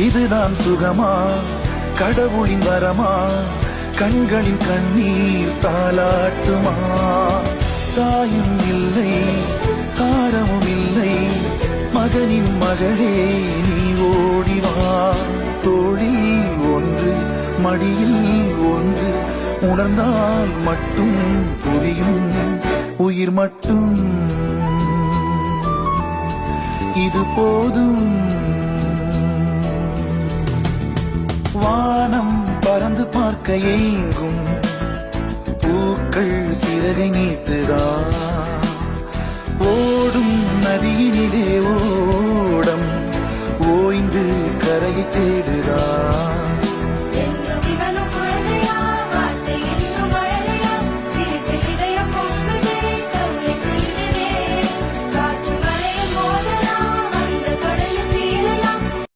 இதுதான் சுகமா, கடவுளின் வரமா, கண்களின் கண்ணீர் தாலாட்டுமா? தாயும் இல்லை, தாரமும் இல்லை, மகனின் மகளே நீ ஓடிவா. தோளில் ஒன்று, மடியில் ஒன்று, உணர்ந்தால் மட்டும் புரியும் உயிர் மட்டும். இது போதும். வானம் பறந்து பார்க்க ஏங்கும், பூக்கள் சிறகை நீட்டுதா. ஓடும் நதியினிலே ஓடம் ஓய்ந்து கரையை தேடுதா.